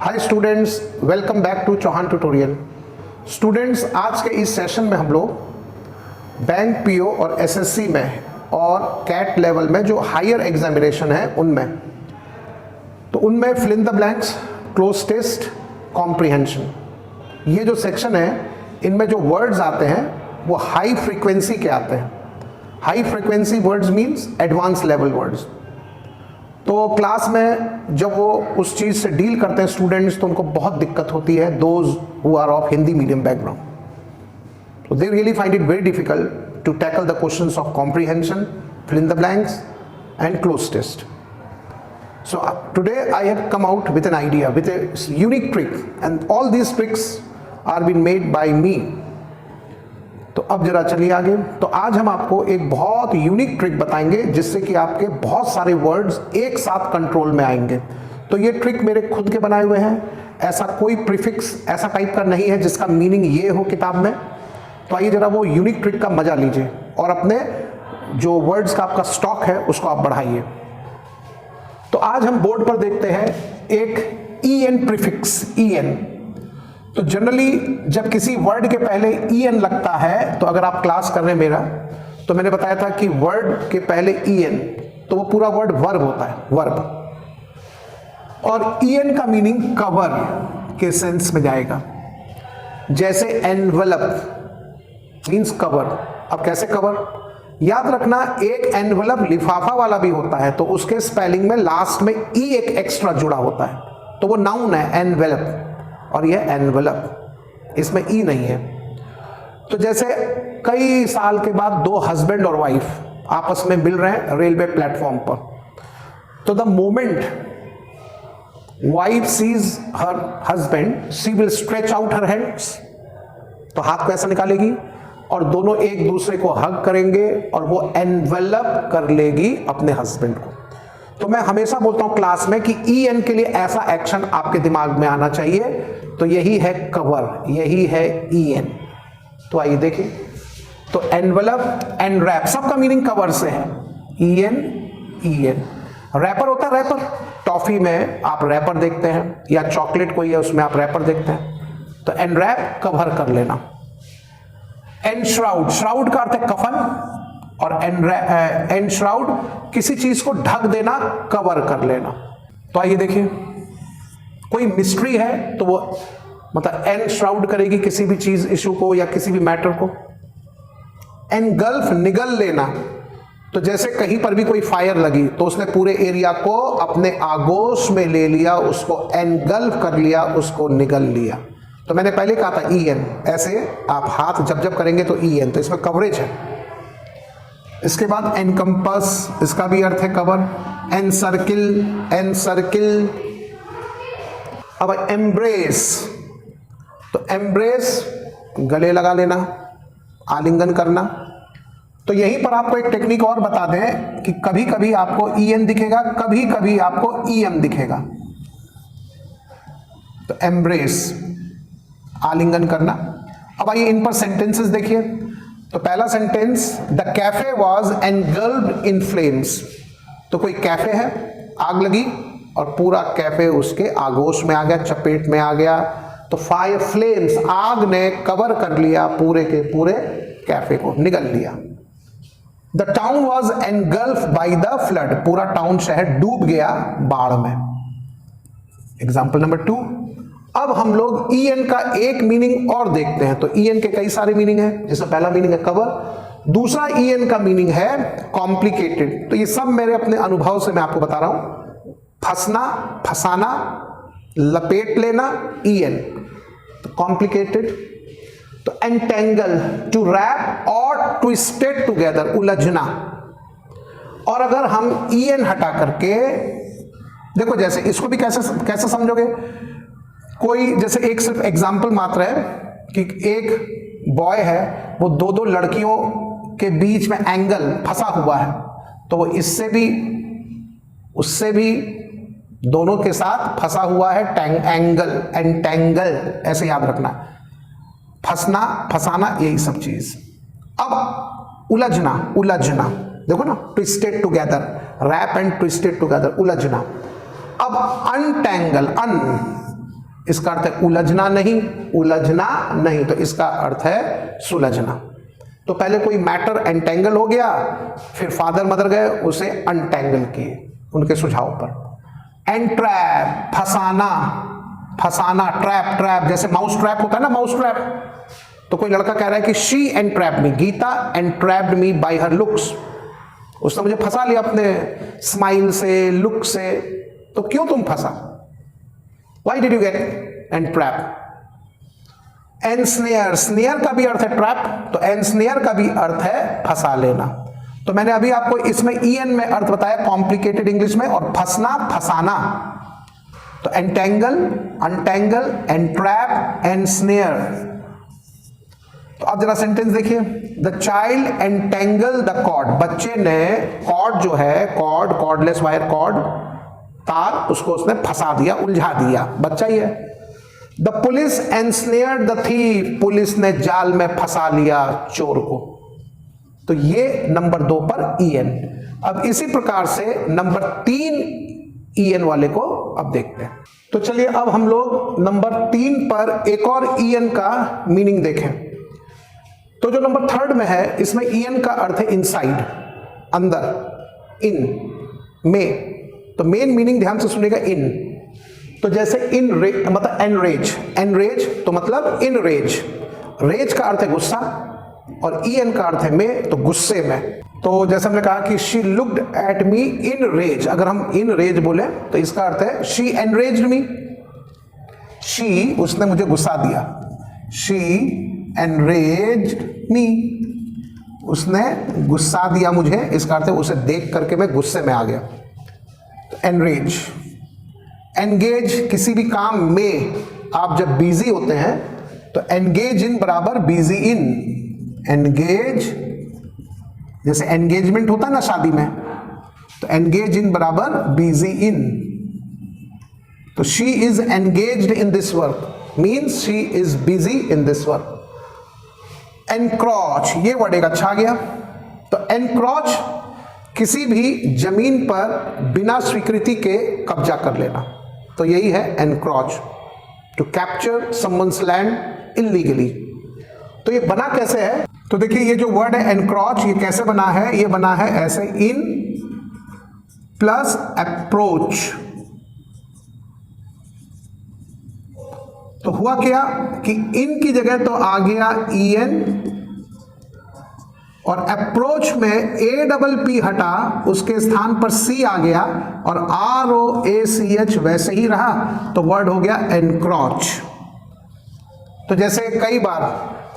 Hi students, welcome back to Chauhan tutorial. Students, आज के इस सेशन में हम लोग बैंक पीओ और एसएससी में और कैट लेवल में जो हायर एग्जामिनेशन है उनमें fill in the blanks, cloze test, comprehension, ये जो सेक्शन है इनमें जो वर्ड्स आते हैं वो हाई फ्रीक्वेंसी के आते हैं। High frequency words means advance level words. तो क्लास में जब वो उस चीज़ से डील करते हैं स्टूडेंट्स तो उनको बहुत दिक्कत होती है, those who are of Hindi medium background. So they really find it very difficult to tackle the questions of comprehension, fill in the blanks and close test. So today I have come out with an idea, with a unique trick, and all these tricks are been made by me. तो अब जरा चलिए आगे। तो आज हम आपको एक बहुत यूनिक ट्रिक बताएंगे जिससे कि आपके बहुत सारे वर्ड्स एक साथ कंट्रोल में आएंगे। तो ये ट्रिक मेरे खुद के बनाए हुए हैं, ऐसा कोई प्रीफिक्स ऐसा टाइप का नहीं है जिसका मीनिंग ये हो किताब में। तो आइए जरा वो यूनिक ट्रिक का मजा लीजिए और अपने जो वर्ड्स का आपका स्टॉक है उसको आप बढ़ाइए। तो आज हम बोर्ड पर देखते हैं एक EN प्रीफिक्स, EN। तो जनरली जब किसी वर्ड के पहले EN लगता है, तो अगर आप क्लास कर रहे हैं मेरा, तो मैंने बताया था कि वर्ड के पहले EN तो वो पूरा वर्ड वर्ब होता है, वर्ब। और EN का मीनिंग कवर के सेंस में जाएगा। जैसे एनवलप मीन्स कवर। अब कैसे कवर? याद रखना, एक एनवलप लिफाफा वाला भी होता है तो उसके स्पेलिंग में लास्ट में E एक एक्स्ट्रा जुड़ा होता है, तो वो नाउन है एनवेलप, और यह एनवलप, इसमें ई नहीं है। तो जैसे कई साल के बाद दो हस्बैंड और वाइफ आपस में मिल रहे हैं रेलवे प्लेटफॉर्म पर, तो the moment wife seize her husband she will stretch out her hands, तो हाथ को ऐसा निकालेगी और दोनों एक दूसरे को हग करेंगे और वो एनवेलप कर लेगी अपने हस्बैंड को। तो मैं हमेशा बोलता हूं क्लास में कि EN के लिए ऐसा एक्शन आपके दिमाग में आना चाहिए, तो यही है कवर, यही है EN। तो आइए देखिए, तो एनवलप एंड रैप सबका मीनिंग कवर से है, EN। रैपर होता है, रैपर टॉफी में आप रैपर देखते हैं, या चॉकलेट कोई है उसमें आप रैपर देखते हैं। तो एनरैप कवर कर लेना। एनश्राउड, श्राउड का अर्थ है कफन, और एनश्राउड किसी चीज को ढक देना, कवर कर लेना। तो आइए देखिए, कोई मिस्ट्री है तो वो मतलब एनश्राउड करेगी किसी भी चीज, इशू को या किसी भी मैटर को। एनगल्फ, निगल लेना, तो जैसे कहीं पर भी कोई फायर लगी तो उसने पूरे एरिया को अपने आगोश में ले लिया, उसको एनगल्फ कर लिया, उसको निगल लिया। तो मैंने पहले कहा था EN, ऐसे आप हाथ जब जब करेंगे तो EN, तो इसमें कवरेज है। इसके बाद एनकम्पस, इसका भी अर्थ है कवर। Encircle, encircle. अब एम्ब्रेस, तो एम्ब्रेस गले लगा लेना, आलिंगन करना। तो यहीं पर आपको एक टेक्निक और बता दें कि कभी कभी आपको EN दिखेगा, कभी कभी आपको EM दिखेगा। तो एम्ब्रेस, आलिंगन करना। अब आइए इन पर सेंटेंसेस देखिए। तो पहला sentence, the cafe was engulfed in flames. तो कोई कैफे है, आग लगी और पूरा कैफे उसके आगोश में आ गया, चपेट में आ गया। तो फायर फ्लेम्स, आग ने कवर कर लिया पूरे के पूरे कैफे को, निगल लिया। The town was engulfed by the flood, पूरा टाउन शहर डूब गया बाढ़ में। Example number 2। अब हम लोग EN का एक मीनिंग और देखते हैं। तो EN के कई सारे मीनिंग है, जैसे पहला मीनिंग है कवर, दूसरा EN का मीनिंग है कॉम्प्लिकेटेड। तो ये सब मेरे अपने अनुभव से मैं आपको बता रहा हूं। फंसना, फंसाना, लपेट लेना, EN। तो कॉम्प्लिकेटेड। तो एंटेंगल, टू रैप और ट्विस्टेड टुगेदर, उलझना। और अगर हम EN हटा करके देखो, जैसे इसको भी कैसे समझोगे? कोई जैसे एक सिर्फ एग्जाम्पल मात्र है कि एक बॉय है, वो दो दो लड़कियों के बीच में एंगल फंसा हुआ है, तो वो इससे भी उससे भी दोनों के साथ फंसा हुआ है, एंगल, एंटेंगल, ऐसे याद रखना। फंसना, फंसाना, यही सब चीज। अब उलझना, उलझना, देखो ना, twisted together, wrap and twisted together, उलझना। अब अनटैंगल, इसका अर्थ है उलझना नहीं, उलझना नहीं, तो इसका अर्थ है सुलझना। तो पहले कोई मैटर एंटेंगल हो गया, फिर फादर मदर गए उसे अनटेंगल किए उनके सुझाव पर। एंट्रैप, फंसाना, फंसाना, ट्रैप, ट्रैप, जैसे माउस ट्रैप होता है ना, माउस ट्रैप। तो कोई लड़का कह रहा है कि she entrapped me, Geeta entrapped me by her looks, उसने मुझे फंसा लिया अपने स्माइल से, लुक से। तो क्यों तुम फंसा? Why did you get entrap? Ensnare, snare का भी अर्थ है ट्रैप, तो एनस्नेयर का भी अर्थ है फंसा लेना। तो मैंने अभी आपको इसमें ईएन में अर्थ बताया कॉम्प्लिकेटेड इंग्लिश में, और फंसना, फंसाना। तो एंटेंगल, अनटेंगल, एंट्रैप, एनस्नेयर। तो अब जरा सेंटेंस देखिए। The child entangle the cord, बच्चे ने कॉर्ड जो है, कॉर्ड, कॉर्डलेस वायर कॉर्ड, तार, उसको उसने फंसा दिया, उलझा दिया, बच्चा ही है। The police ensnared the thief, police ने जाल में फंसा लिया चोर को। तो ये नंबर 2 पर ईएन। अब इसी प्रकार से नंबर 3 ईएन वाले को अब देखते हैं। तो चलिए अब हम लोग नंबर 3 पर एक और ईएन का मीनिंग देखें। तो जो नंबर 3 में है, इसमें ईएन का अर्थ है इनसाइड, अंदर, इन, में। तो मेन मीनिंग ध्यान से सुनिएगा, इन। तो जैसे इन मतलब एनरेज, एनरेज तो मतलब इन रेज, रेज का अर्थ है गुस्सा, और ईएन का अर्थ है में, तो गुस्से में। तो जैसे हमने कहा कि she looked at me in rage, अगर हम इन रेज बोले तो इसका अर्थ है शी एनरेज्ड मी, शी, उसने मुझे गुस्सा दिया, शी एनरेज्ड मी, उसने गुस्सा दिया मुझे, इसका अर्थ है उसे देख करके मैं गुस्से में आ गया। तो एनरेज। एंगेज, किसी भी काम में आप जब बिजी होते हैं तो एंगेज इन बराबर बिजी इन, एंगेज, जैसे एंगेजमेंट होता है ना शादी में, तो एंगेज इन बराबर बिजी इन। तो she is engaged in this work means she is busy in this work. Encroach, ये वर्ड एक अच्छा गया। तो एनक्रॉच, किसी भी जमीन पर बिना स्वीकृति के कब्जा कर लेना, तो यही है encroach, to capture someone's land illegally. तो ये बना कैसे है? तो देखिए ये जो वर्ड है एनक्रॉच, ये कैसे बना है? ये बना है ऐसे, इन प्लस अप्रोच। तो हुआ क्या कि इन की जगह तो आ गया ईएन, और अप्रोच में ए डबल पी हटा, उसके स्थान पर सी आ गया, और ROACH वैसे ही रहा, तो वर्ड हो गया एनक्रॉच। तो जैसे कई बार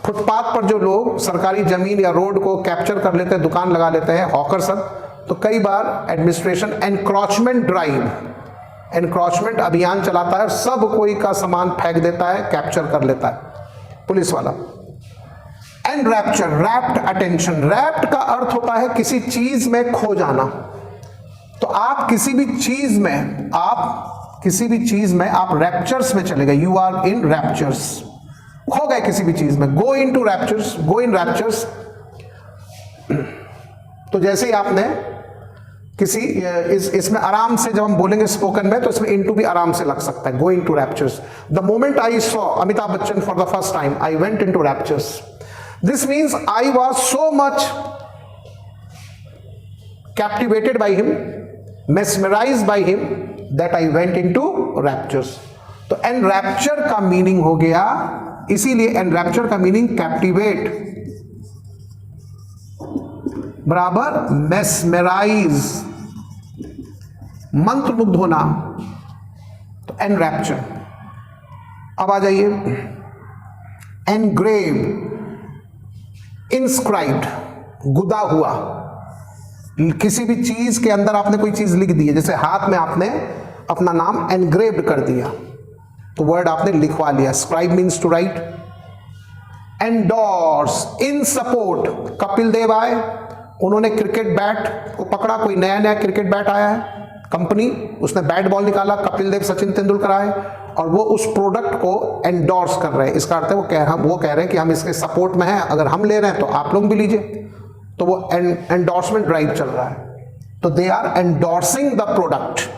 फुटपाथ पर जो लोग सरकारी जमीन या रोड को कैप्चर कर लेते हैं, दुकान लगा लेते हैं, हॉकर सब, तो कई बार एडमिनिस्ट्रेशन एनक्रॉचमेंट ड्राइव, एनक्रॉचमेंट अभियान चलाता है, सब कोई का सामान फेंक देता है, कैप्चर कर लेता है पुलिस वाला। And rapture, wrapped attention, wrapped का अर्थ होता है किसी चीज में खो जाना। तो आप किसी भी चीज में, आप किसी भी चीज में आप रैप्चर्स में चले गए, यू आर इन रैप्चर्स, खो गए किसी भी चीज में, go in to raptures, go in raptures. तो जैसे ही आपने किसी इसमें आराम से, जब हम बोलेंगे स्पोकन में, तो इसमें इनटू भी आराम से लग सकता है, go into raptures. The moment I saw Amitabh Bachchan for the first time, I went into raptures. This means I was so much captivated by him, mesmerized by him, that I went into raptures. तो enrapture का meaning हो गया, इसीलिए enrapture का meaning captivate बराबर mesmerize, मंत्रमुग्ध होना, तो enrapture। अब आ जाइए engrave, इंस्क्राइब्ड, गुदा हुआ, किसी भी चीज के अंदर आपने कोई चीज लिख दी है, जैसे हाथ में आपने अपना नाम एनग्रेव्ड कर दिया, तो वर्ड आपने लिखवा लिया, scribe means to write. Endorse, in support, Kapil Dev आए, उन्होंने क्रिकेट बैट को पकड़ा, कोई नया नया क्रिकेट बैट आया है कंपनी, उसने बैट बॉल निकाला, कपिल देव, सचिन तेंदुलकर आए, और वो उस प्रोडक्ट को एंडोर्स कर रहे हैं। इसका अर्थ है वो कह रहे हैं कि हम इसके सपोर्ट में हैं, अगर हम ले रहे हैं तो आप लोग भी लीजिए। तो वो एंडोर्समेंट ड्राइव चल रहा है, तो they are endorsing the product.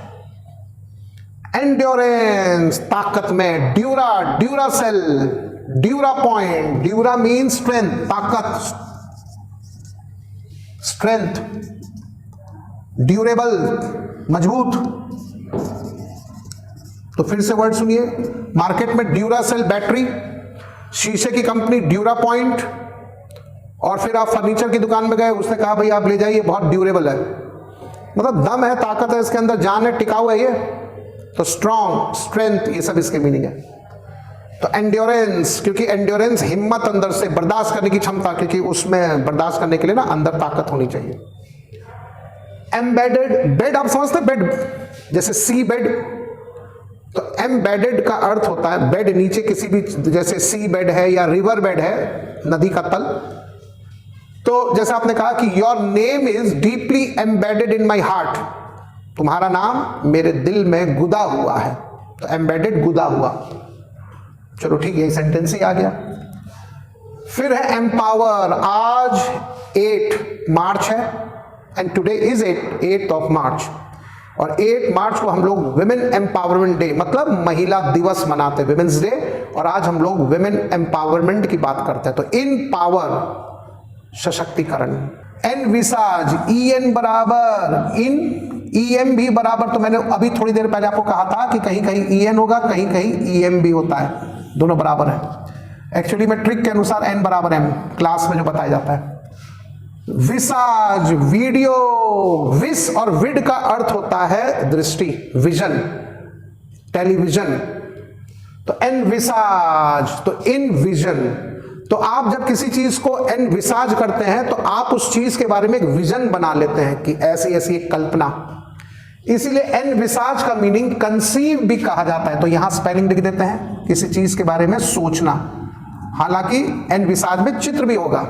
Endurance ताकत में, dura, Duracell, dura point, dura mean strength, ताकत, स्ट्रेंथ, ड्यूरेबल, मजबूत। तो फिर से वर्ड सुनिए, मार्केट में ड्यूरासेल बैटरी, शीशे की कंपनी ड्यूरा पॉइंट, और फिर आप फर्नीचर की दुकान में गए, उसने कहा भाई आप ले जाइए बहुत ड्यूरेबल है, मतलब दम है, ताकत है इसके अंदर, जान है, टिकाऊ है ये, तो स्ट्रॉन्ग, स्ट्रेंथ, ये सब इसके मीनिंग है। तो एंड्योरेंस, क्योंकि एंड्योरेंस हिम्मत, अंदर से बर्दाश्त करने की क्षमता, क्योंकि उसमें बर्दाश्त करने के लिए ना अंदर ताकत होनी चाहिए। एम्बेडेड, बेड आप समझते हैं, बेड जैसे सी बेड, तो एम्बेडेड का अर्थ होता है बेड नीचे किसी भी, जैसे सी बेड है या रिवर बेड है, नदी का तल। तो जैसे आपने कहा कि your name is deeply embedded in my heart, तुम्हारा नाम मेरे दिल में गुदा हुआ है, तो एम्बेडेड, गुदा हुआ। चलो ठीक है, सेंटेंस ही आ गया। फिर है एम्पावर, आज 8 मार्च है and today is 8th of मार्च, और 8 मार्च को हम लोग विमेन एम्पावरमेंट डे, मतलब महिला दिवस मनाते हैं, विमेन्स डे, और आज हम लोग विमेन एम्पावरमेंट की बात करते हैं। तो इन पावर, सशक्तिकरण। एनविसाज, EN बराबर इन, EM भी बराबर, तो मैंने अभी थोड़ी देर पहले आपको कहा था कि कहीं कहीं EN होगा, कहीं कहीं EM भी होता है, दोनों बराबर है। एक्चुअली में ट्रिक के अनुसार N बराबर M क्लास में जो बताया जाता है। विसाज, वीडियो, विस और विड का अर्थ होता है दृष्टि, विजन, टेलीविजन, तो एनविसाज, तो इन विजन। तो आप जब किसी चीज को एनविसाज करते हैं तो आप उस चीज के बारे में एक विजन बना लेते हैं कि ऐसी ऐसी एक कल्पना, इसीलिए एनविसाज का मीनिंग कंसीव भी कहा जाता है। तो यहां स्पेलिंग लिख देते हैं, किसी चीज के बारे में सोचना, हालांकि एनविसाज में चित्र भी होगा,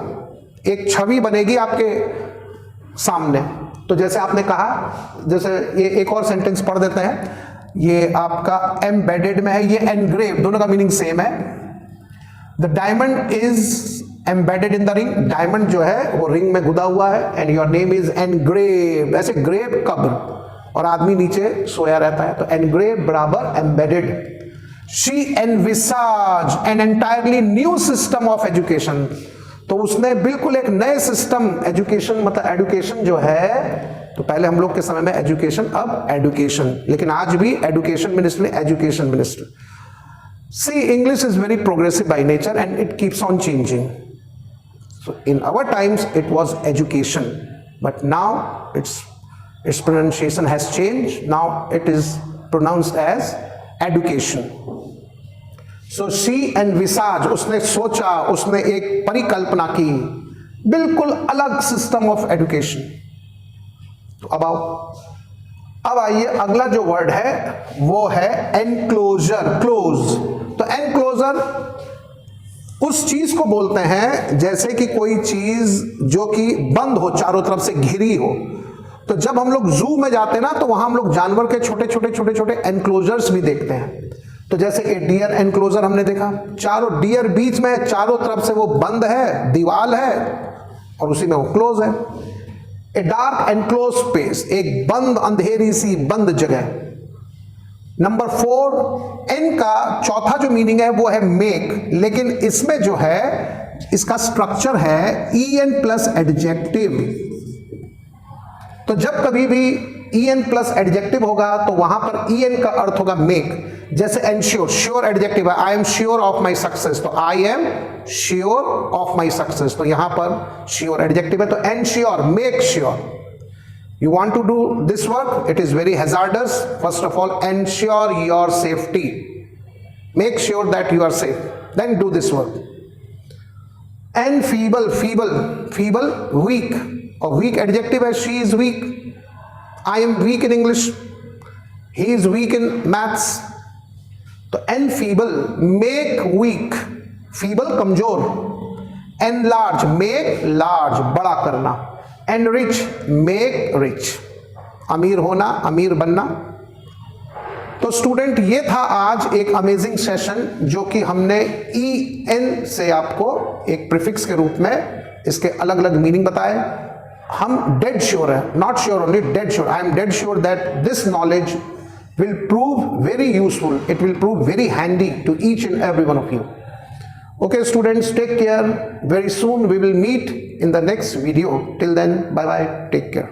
एक छवि बनेगी आपके सामने। तो जैसे आपने कहा, जैसे ये एक और सेंटेंस पढ़ देते हैं, ये आपका एम्बेडेड में है, ये एनग्रेव, दोनों का मीनिंग सेम है। The diamond is embedded in the ring, diamond जो है वो रिंग में गुदा हुआ है, and your name is engrave, ऐसे ग्रेव कब्र, और आदमी नीचे सोया रहता है, तो एनग्रेव बराबर embedded. She envisaged an entirely new system of education, तो उसने बिल्कुल एक नए सिस्टम, एजुकेशन मतलब एडुकेशन जो है, तो पहले हम लोग के समय में एजुकेशन, अब एडुकेशन, लेकिन आज भी education minister, education minister. See, English is very progressive by nature and it keeps on changing. So in our times it was education, but now its pronunciation has changed. Now it is pronounced as education. So she envisaged, उसने सोचा, उसने एक परिकल्पना की, बिल्कुल अलग system of education. तो अब आइए अगला जो वर्ड है वो है एनक्लोजर, क्लोज। तो एनक्लोजर उस चीज को बोलते हैं जैसे कि कोई चीज जो कि बंद हो, चारों तरफ से घिरी हो। तो जब हम लोग जू में जाते हैं ना, तो वहां हम लोग जानवर के छोटे छोटे एनक्लोजर्स भी देखते हैं। तो जैसे एक डियर एनक्लोजर हमने देखा, चारों डियर बीच में, चारों तरफ से वो बंद है, दीवार है, और उसी में वो क्लोज है। ए डार्क एनक्लोज स्पेस, एक बंद, अंधेरी सी बंद जगह। नंबर 4, एन का चौथा जो मीनिंग है वो है मेक, लेकिन इसमें जो है इसका स्ट्रक्चर है EN प्लस एडजेक्टिव। तो जब कभी भी EN प्लस एडजेक्टिव होगा तो वहां पर EN का अर्थ होगा मेक। जैसे एंश्योर, श्योर एडजेक्टिव है, I am sure of my success, तो I am sure of my success, तो यहां पर श्योर एडजेक्टिव है। तो ensure, make sure. You want to do this work, it is very hazardous. First of all, ensure your safety, make sure that you are safe, then do this work. And feeble, weak, or weak adjective है, she is weak, I am weak in English, he is weak in maths. तो enfeeble, make weak, feeble कमजोर, enlarge, make large, बड़ा करना, and rich, make rich, अमीर होना, अमीर बनना। तो स्टूडेंट, ये था आज एक अमेजिंग सेशन जो कि हमने EN से आपको एक प्रीफिक्स के रूप में इसके अलग अलग मीनिंग बताए। हम डेड श्योर है, not sure only, dead sure, I am dead sure that this knowledge will prove very useful. It will prove very handy to each and every one of you. Okay students, take care. Very soon we will meet in the next video. Till then, bye bye, take care.